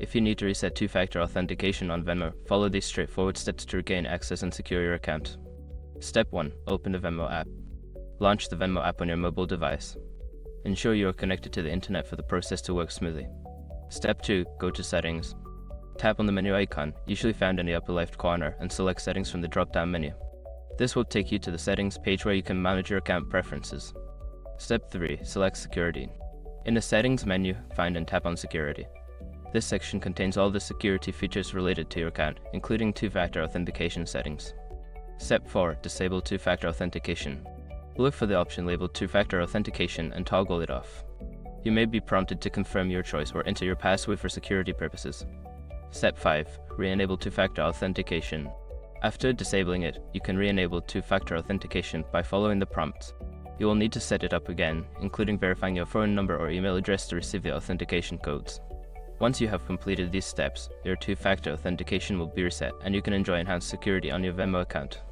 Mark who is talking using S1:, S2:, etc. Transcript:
S1: If you need to reset two-factor authentication on Venmo, follow these straightforward steps to regain access and secure your account. Step 1. Open the Venmo app. Launch the Venmo app on your mobile device. Ensure you are connected to the internet for the process to work smoothly. Step 2. Go to Settings. Tap on the menu icon, usually found in the upper left corner, and select Settings from the drop-down menu. This will take you to the Settings page where you can manage your account preferences. Step 3. Select Security. In the Settings menu, find and tap on Security. This section contains all the security features related to your account, including two-factor authentication settings. Step 4. Disable two-factor authentication. Look for the option labeled two-factor authentication and toggle it off. You may be prompted to confirm your choice or enter your password for security purposes. Step 5. Re-enable two-factor authentication. After disabling it, you can re-enable two-factor authentication by following the prompts. You will need to set it up again, including verifying your phone number or email address to receive the authentication codes. Once you have completed these steps, your two-factor authentication will be reset and you can enjoy enhanced security on your Venmo account.